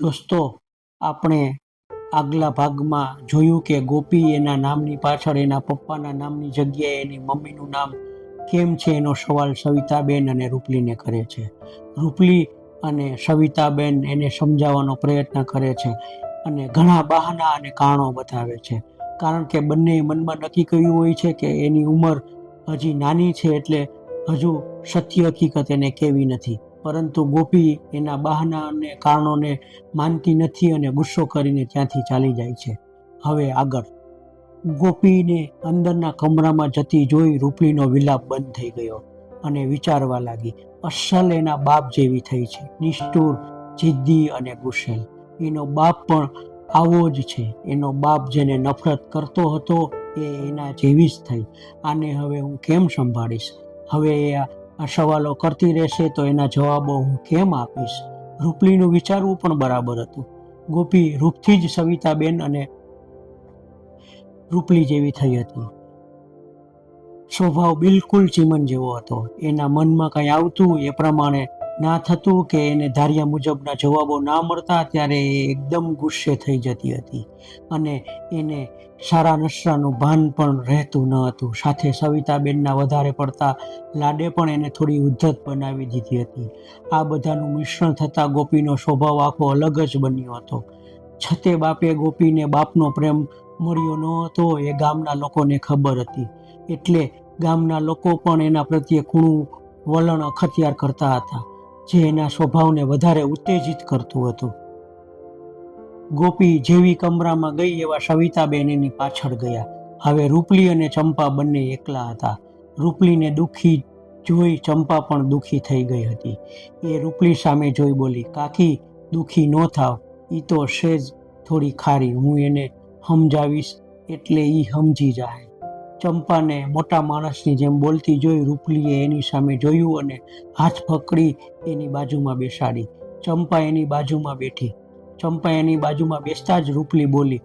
દોસ્તો, આપણે આગલા ભાગમાં જોયું કે ગોપી એના નામની પાછળ એના પપ્પાના નામની જગ્યાએ એની મમ્મીનું નામ કેમ છે એનો સવાલ સવિતાબેન અને રૂપલીને કરે છે. રૂપલી અને સવિતાબેન એને સમજાવવાનો પ્રયત્ન કરે છે અને ઘણા બહાના અને કારણો બતાવે છે, કારણ કે બંને મનમાં નક્કી કર્યું હોય છે કે એની ઉંમર હજી નાની છે, એટલે હજુ સત્ય હકીકત એને કેવી નથી. પરંતુ ગોપી એના બહાના અને કારણોને માનતી નથી અને ગુસ્સો કરીને ત્યાંથી ચાલી જાય છે. હવે આગળ. ગોપીને અંદરના કમરામાં જતી જોઈ રૂપલીનો વિલાપ બંધ થઈ ગયો અને વિચારવા લાગી. અસલ એના બાપ જેવી થઈ છે, નિષ્ઠુર, જિદ્દી અને ગુસ્સેલ. એનો બાપ પણ આવો જ છે. એનો બાપ જેને નફરત કરતો હતો એ એના જેવી જ થઈ. આને હવે હું કેમ સંભાળીશ? હવે એ આ સવાલો કરતી રહેશે તો એના જવાબો હું કેમ આપીશ? રૂપલીનું વિચારવું પણ બરાબર હતું. ગોપી રૂપથી જ સવિતાબેન અને રૂપલી જેવી થઈ હતી. સ્વભાવ બિલકુલ ચીમન જેવો હતો. એના મનમાં કંઈ આવતું એ પ્રમાણે ના થતું કે એને ધાર્યા મુજબના જવાબો ના મળતા ત્યારે એ એકદમ ગુસ્સે થઈ જતી હતી અને એને સારા નશરાનું ભાન પણ રહેતું ન હતું. સાથે સવિતાબેનના વધારે પડતા લાડે પણ એને થોડી ઉદ્ધત બનાવી દીધી હતી. આ બધાનું મિશ્રણ થતાં ગોપીનો સ્વભાવ આખો અલગ જ બન્યો હતો. છતે બાપે ગોપીને બાપનો પ્રેમ મળ્યો ન હતો એ ગામના લોકોને ખબર હતી, એટલે ગામના લોકો પણ એના પ્રત્યે કૂણું વલણ અખત્યાર કરતા હતા, જે એના સ્વભાવને વધારે ઉત્તેજિત કરતું હતું. ગોપી જેવી કમરામાં ગઈ એવા સવિતાબેન એની પાછળ ગયા. હવે રૂપલી અને ચંપા બંને એકલા હતા. રૂપલીને દુઃખી જોઈ ચંપા પણ દુઃખી થઈ ગઈ હતી. એ રૂપલી સામે જોઈ બોલી, કાકી, દુઃખી ન થાવ, ઈ તો સેજ થોડી ખારી, હું એને સમજાવીશ એટલે ઈ સમજી જાય. ચંપાને મોટા માણસની જેમ બોલતી જોઈ રૂપલીએ એની સામે જોયું અને હાથ પકડી એની બાજુમાં બેસાડી. ચંપા એની બાજુમાં બેઠી. ચંપા એની બાજુમાં બેસતા જ રૂપલી બોલી,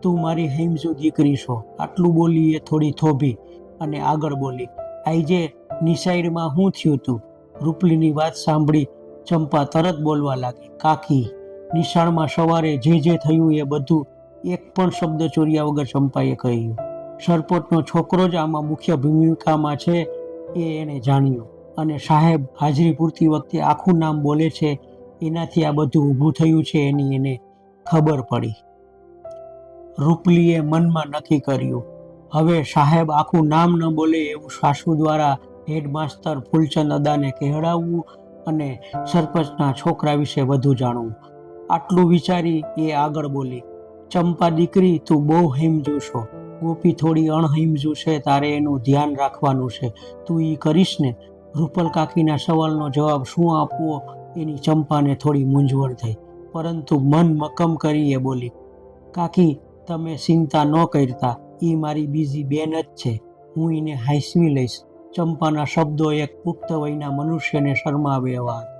તું મારી હેમજુ દીકરી છો. આટલું બોલી એ થોડી થોભી અને આગળ બોલી, આઈજે નિસાઈડમાં શું થયું તું? રૂપલીની વાત સાંભળી ચંપા તરત બોલવા લાગી, કાકી, નિશાળમાં સવારે જે થયું એ બધું એક પણ શબ્દ ચોર્યા વગર ચંપાએ કહ્યું. સરપોટનો છોકરો જ આમાં મુખ્ય ભૂમિકામાં છે એ એને જાણ્યું અને સાહેબ હાજરી પૂરતી વખતે આખું નામ બોલે છે એનાથી આ બધું ઊભું થયું છે એની એને ખબર પડી. રૂપલીએ મનમાં નક્કી કર્યું, હવે સાહેબ આખું નામ ન બોલે એવું સાસુ દ્વારા હેડમાસ્તર ફૂલચંદ અદાને કહેવડાવવું અને સરપંચના છોકરા વિશે વધુ જાણવું. આટલું વિચારી એ આગળ બોલી, ચંપા દીકરી, તું બહુ હિમજુ છો. ગોપી થોડી અણહિમજુ છે, તારે એનું ધ્યાન રાખવાનું છે. તું ઈ કરીશ ને? રૂપલ કાકીના સવાલનો જવાબ શું આપવો એની ચંપાને થોડી મૂંઝવણ થઈ, પરંતુ મન મક્કમ કરી એ બોલી, કાકી, તમે ચિંતા ન કરતા, ઈ મારી બીજી બેન જ છે, હું એને હાંસવી લઈશ. ચંપાના શબ્દો એક પુખ્ત વયના મનુષ્યને શરમાવે એવા હતા.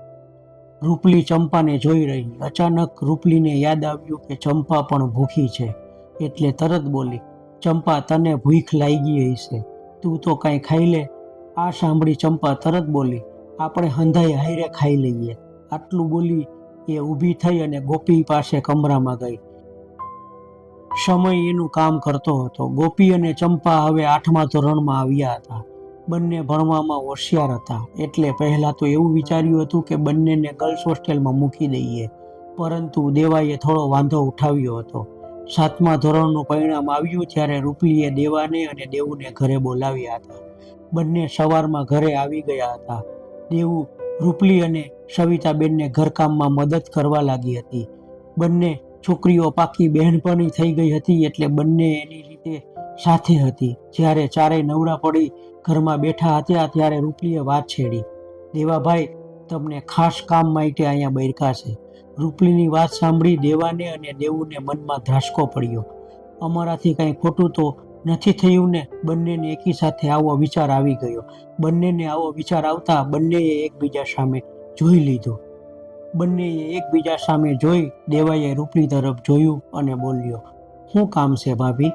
રૂપલી ચંપાને જોઈ રહી. અચાનક રૂપલીને યાદ આવ્યું કે ચંપા પણ ભૂખી છે, એટલે તરત બોલી, ચંપા, તને ભૂખ લાગી હશે, તું તો કાંઈ ખાઈ લે. આ સાંભળી ચંપા તરત બોલી, આપણે હંધાઈ હારે ખાઈ લઈએ. આટલું બોલી એ ઊભી થઈ અને ગોપી પાસે કમરામાં ગઈ. સમય એનું કામ કરતો હતો. ગોપી અને ચંપા હવે 8મા ધોરણમાં આવ્યા હતા. બંને ભણવામાં હોશિયાર હતા, એટલે પહેલા તો એવું વિચાર્યું હતું કે બંનેને ગર્લ્સ હોસ્ટેલમાં મૂકી દઈએ, પરંતુ દેવાએ થોડો વાંધો ઉઠાવ્યો હતો. 7મા ધોરણનું પરિણામ આવ્યું ત્યારે રૂપલીએ દેવાને અને દેવુને ઘરે બોલાવ્યા હતા. બંને સવારમાં ઘરે આવી ગયા હતા. દેવું રૂપલી અને સવિતાબેનને ઘરકામમાં મદદ કરવા લાગી હતી. બંને છોકરીઓ પાકી બહેનપણી થઈ ગઈ હતી, એટલે બંને એની રીતે સાથે હતી. જ્યારે ચારેય નવરા પડી ઘરમાં બેઠા હતા ત્યારે રૂપલીએ વાત છેડી, દેવાભાઈ તમને ખાસ કામ માટે અહીંયા બૈરકા છે. રૂપલીની વાત સાંભળી દેવાને અને દેવુને મનમાં ધ્રાસકો પડ્યો. અમારાથી કંઈ ખોટું તો નથી થયું ને? બંનેને એકી સાથે આવો વિચાર આવી ગયો. બંનેને આવો વિચાર આવતા બંનેએ એકબીજા સામે જોઈ લીધું. બંનેએ એકબીજા સામે જોઈ દેવાએ રૂપલી તરફ જોયું અને બોલ્યો, શું કામ છે ભાભી?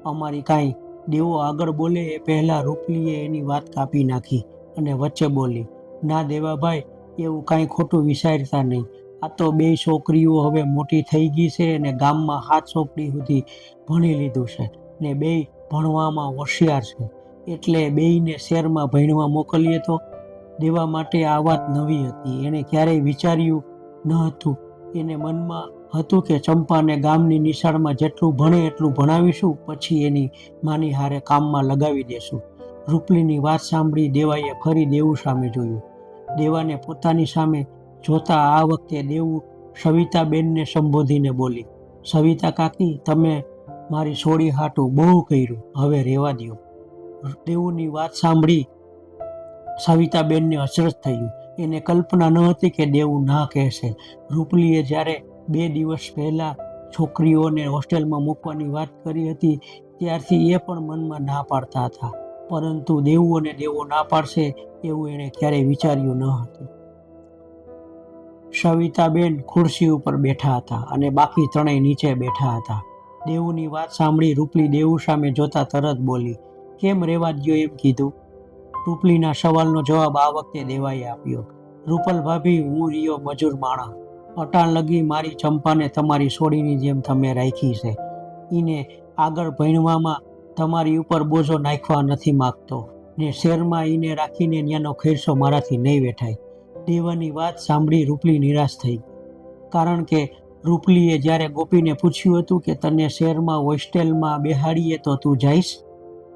અમારી કાંઈ? દેવો આગળ બોલે એ પહેલા રૂપલીએ એની વાત કાપી નાખી અને વચ્ચે બોલી, ના દેવાભાઈ, એવું કાંઈ ખોટું વિચારતા નહીં. આ તો બે છોકરીઓ હવે મોટી થઈ ગઈ છે અને ગામમાં 7 ચોપડી સુધી ભણી લીધું છે ને બે ભણવામાં હોશિયાર છે, એટલે બેયને શહેરમાં ભણવા મોકલીએ તો. દેવા માટે આ વાત નવી હતી. એણે ક્યારેય વિચાર્યું ન હતું. એને મનમાં હતું કે ચંપાને ગામની નિશાળમાં જેટલું ભણે એટલું ભણાવીશું, પછી એની માની હારે કામમાં લગાવી દેશું. રૂપલીની વાત સાંભળી દેવાએ ફરી દેવું સામે જોયું. દેવાને પોતાની સામે જોતા આ વખતે દેવું સવિતાબેનને સંબોધીને બોલી, સવિતા કાકી, તમે મારી સોડી હાટું બહુ કર્યું, હવે રહેવા દ્યો. દેવુની વાત સાંભળી સવિતાબેનને અચરજ થયું. એને કલ્પના ન હતી કે દેવું ના કહેશે. રૂપલીએ જ્યારે 2 દિવસ પહેલા છોકરીઓને હોસ્ટેલમાં મૂકવાની વાત કરી હતી ત્યારથી એ પણ મનમાં ના પાડતા હતા, પરંતુ દેવું અને દેવો ના પાડશે એવું એણે ક્યારેય વિચાર્યું ન હતું. સવિતાબેન ખુરશી ઉપર બેઠા હતા અને બાકી ત્રણેય નીચે બેઠા હતા. દેવુની વાત સાંભળી રૂપલી દેવું સામે જોતા તરત બોલી, કેમ રહેવા દ્યો એમ કીધું? રૂપલીના સવાલનો જવાબ આ વખતે દેવાએ આપ્યો. રૂપલ ભાભી, હું રહ્યો મજૂર માણસ. અટાણ લગી મારી ચંપાને તમારી સોડીની જેમ તમે રાખી છે. એને આગળ ભણવામાં તમારી ઉપર બોજો નાખવા નથી માગતો ને શહેરમાં એને રાખીને ત્યાંનો ખર્ચો મારાથી નહીં વેઠાય. દેવાની વાત સાંભળી રૂપલી નિરાશ થઈ, કારણ કે રૂપલીએ જ્યારે ગોપીને પૂછ્યું હતું કે તને શહેરમાં હોસ્ટેલમાં બેહાડીએ તો તું જઈશ,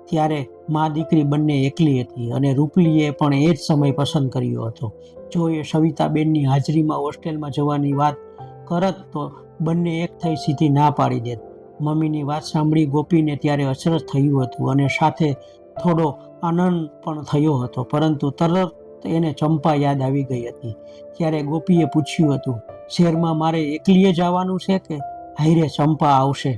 ત્યારે મા દીકરી બંને એકલી હતી અને રૂપલીએ પણ એ જ સમય પસંદ કર્યો હતો. જો એ સવિતાબેનની હાજરીમાં હોસ્ટેલમાં જવાની વાત કરત તો બંને એક થઈ સીધી ના પાડી દેત. મમ્મીની વાત સાંભળી ગોપીને ત્યારે અચરજ થયું હતું અને સાથે થોડો આનંદ પણ થયો હતો, પરંતુ તરત એને ચંપા યાદ આવી ગઈ હતી. ત્યારે ગોપીએ પૂછ્યું હતું, શહેરમાં મારે એકલીએ જવાનું છે કે હાઈરે ચંપા આવશે?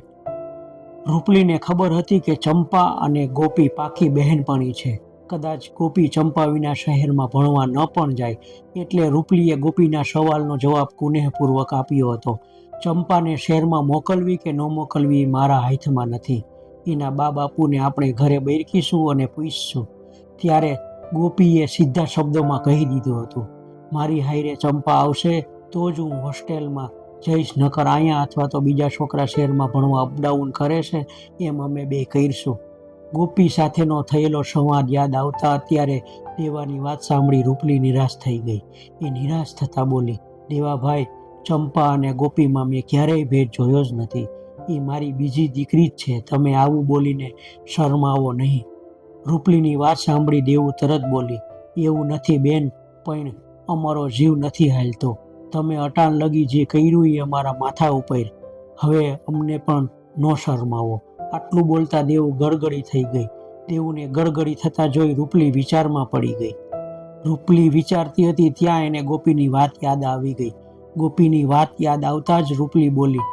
રૂપલીને ખબર હતી કે ચંપા અને ગોપી પાકી બહેનપણી છે. કદાચ ગોપી ચંપા વિના શહેરમાં ભણવા ન પણ જાય, એટલે રૂપલીએ ગોપીના સવાલનો જવાબ કુનેહપૂર્વક આપ્યો હતો. ચંપાને શહેરમાં મોકલવી કે ન મોકલવી મારા હાથમાં નથી. એના બા બાપુને આપણે ઘરે બેરકીશું અને પૂછશું. ત્યારે ગોપીએ સીધા શબ્દોમાં કહી દીધું હતું, મારી હાઈરે ચંપા આવશે તો જ હું હોસ્ટેલમાં જઈશ, નકર અહીંયા અથવા તો બીજા છોકરા શહેરમાં ભણવા અપડાઉન કરે છે એમ અમે બે કરીશું. ગોપી સાથેનો થયેલો સંવાદ યાદ આવતા અત્યારે દેવાની વાત સાંભળી રૂપલી નિરાશ થઈ ગઈ. એ નિરાશ થતા બોલી, દેવાભાઈ, ચંપા અને ગોપીમાં મેં ક્યારેય ભેદ જોયો જ નથી. એ મારી બીજી દીકરી જ છે. તમે આવું બોલીને શરમાવો નહીં. રૂપલીની વાત સાંભળી દેવું તરત બોલી, એવું નથી બેન, પણ અમારો જીવ નથી હાલતો. તમે અટાણ લગી જે કર્યું એ અમારા માથા ઉપર, હવે અમને પણ ન શરમાવો. આટલું બોલતા દેવ ગડગડી થઈ ગઈ. દેવને ગડગડી થતા જોઈ રૂપલી વિચારમાં પડી ગઈ. રૂપલી વિચારતી હતી ત્યાં એને ગોપીની વાત યાદ આવી ગઈ. ગોપીની વાત યાદ આવતા જ રૂપલી બોલી,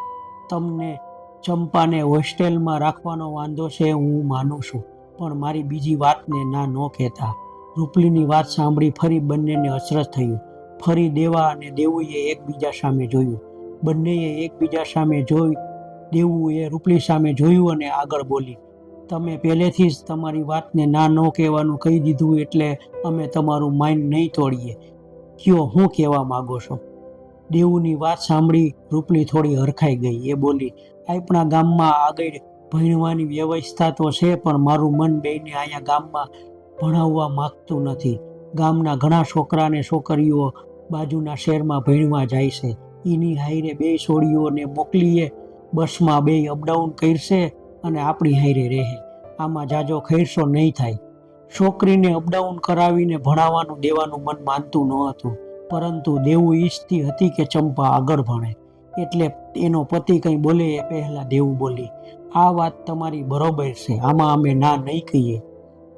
તમને ચંપાને હોસ્ટેલમાં રાખવાનો વાંધો છે હું માનું છું, પણ મારી બીજી વાતને ના ન કહેતા. રૂપલીની વાત સાંભળી ફરી બંનેને અચરજ થયું. ફરી દેવા અને દેવુએ એકબીજા સામે જોયું. બંનેએ એકબીજા સામે જોઈ. દેવુએ રૂપલી સામે જોયું અને આગળ બોલી, તમે પહેલેથી જ તમારી વાતને ના ન કહેવાનું કહી દીધું, એટલે અમે તમારું માઇન્ડ નહીં તોડીએ. કયો હું કહેવા માંગો છો? દેવુની વાત સાંભળી રૂપલી થોડી હરખાઈ ગઈ. એ બોલી, આપણા ગામમાં આગળ ભણવાની વ્યવસ્થા તો છે, પણ મારું મન બેયને અહીંયા ગામમાં ભણાવવા માગતું નથી. ગામના ઘણા છોકરા અને છોકરીઓ બાજુના શહેરમાં ભણવા જાય છે. એની હાઈરે બે છોડીઓને મોકલીએ, બસમાં બે અપડાઉન કરશે અને આપણી હાઈરે રહે. આમાં જાજો ખર્ચો નહીં થાય. છોકરીને અપડાઉન કરાવીને ભણાવવાનું દેવાનું મન માનતું ન હતું, પરંતુ દેવું ઈચ્છતી હતી કે ચંપા આગળ ભણે. એટલે એનો પતિ કંઈ બોલે એ પહેલા દેવું બોલી, આ વાત તમારી બરોબર છે, આમાં અમે ના નહીં કહીએ.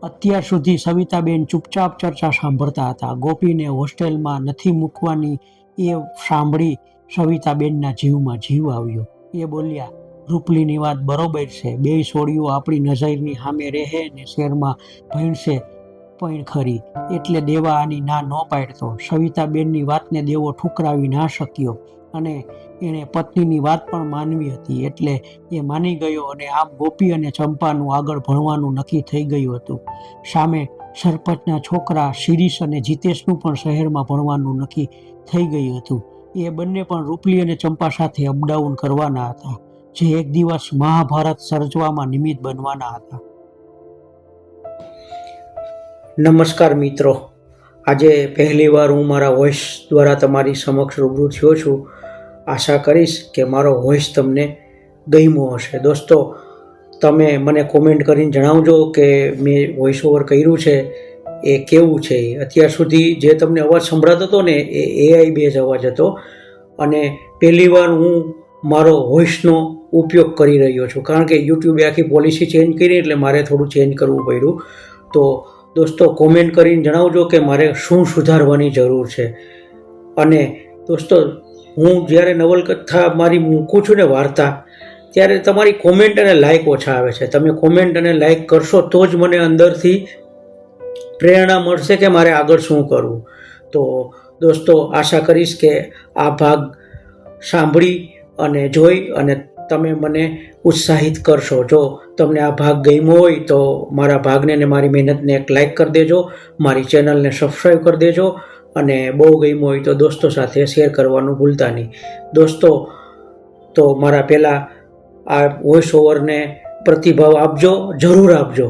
અત્યાર સુધી સવિતાબેન ચૂપચાપ ચર્ચા સાંભળતા હતા. ગોપીને હોસ્ટેલમાં નથી મૂકવાની એ સાંભળી સવિતાબેનના જીવમાં જીવ આવ્યો. એ બોલ્યા, રૂપલીની વાત બરોબર છે, બે છોડીઓ આપણી નજરની સામે રહે ને શહેરમાં ભણશે પણ ખરી, એટલે દેવા આની ના ન પાડતો. સવિતાબેનની વાતને દેવો ઠુકરાવી ના શક્યો અને એણે પત્નીની વાત પણ માનવી હતી, એટલે એ માની ગયો અને આમ ગોપી અને ચંપાનું આગળ ભણવાનું નક્કી થઈ ગયું હતું. સામે સરપંચના છોકરા શિરીષ અને જીતેશનું પણ શહેરમાં ભણવાનું નક્કી થઈ ગયું હતું. એ બંને પણ રૂપલી અને ચંપા સાથે અપડાઉન કરવાના હતા, જે એક દિવસ મહાભારત સર્જવામાં નિમિત્ત બનવાના હતા. નમસ્કાર મિત્રો, આજે પહેલીવાર હું મારા વોઇસ દ્વારા તમારી સમક્ષ રૂબરૂ થયો છું. આશા કરીશ કે મારો વોઇસ તમને ગમ્યો હશે. દોસ્તો, તમે મને કોમેન્ટ કરીને જણાવજો કે મેં વોઇસ ઓવર કર્યું છે એ કેવું છે. અત્યાર સુધી જે તમને અવાજ સંભળાતો હતો ને એ AI બેઝ અવાજ હતો, અને પહેલીવાર હું મારો વોઇસનો ઉપયોગ કરી રહ્યો છું, કારણ કે યુટ્યુબે આખી પોલિસી ચેન્જ કરી એટલે મારે થોડું ચેન્જ કરવું પડ્યું. તો દોસ્તો, કોમેન્ટ કરીને જણાવજો કે મારે શું સુધારવાની જરૂર છે. અને દોસ્તો, હું જ્યારે નવલકથા મારી મૂકું છું ને, વાર્તા, ત્યારે તમારી કોમેન્ટ અને લાઇક ઓછા આવે છે. તમે કોમેન્ટ અને લાઇક કરશો તો જ મને અંદરથી પ્રેરણા મળશે કે મારે આગળ શું કરવું. તો દોસ્તો, આશા કરીશ કે આ ભાગ સાંભળી અને જોઈ અને તમે મને ઉત્સાહિત કરશો. જો તમને આ ભાગ ગમ્યો હોય તો મારા ભાગને અને મારી મહેનતને એક લાઇક કરી દેજો, મારી ચેનલને સબસ્ક્રાઈબ કરી દેજો, અને બહુ ગમ્યું હોય તો દોસ્તો સાથે શેર કરવાનું ભૂલતા નહીં. દોસ્તો, તો મારા પહેલાં આ વોઇસ ઓવરને પ્રતિભાવ આપજો, જરૂર આપજો.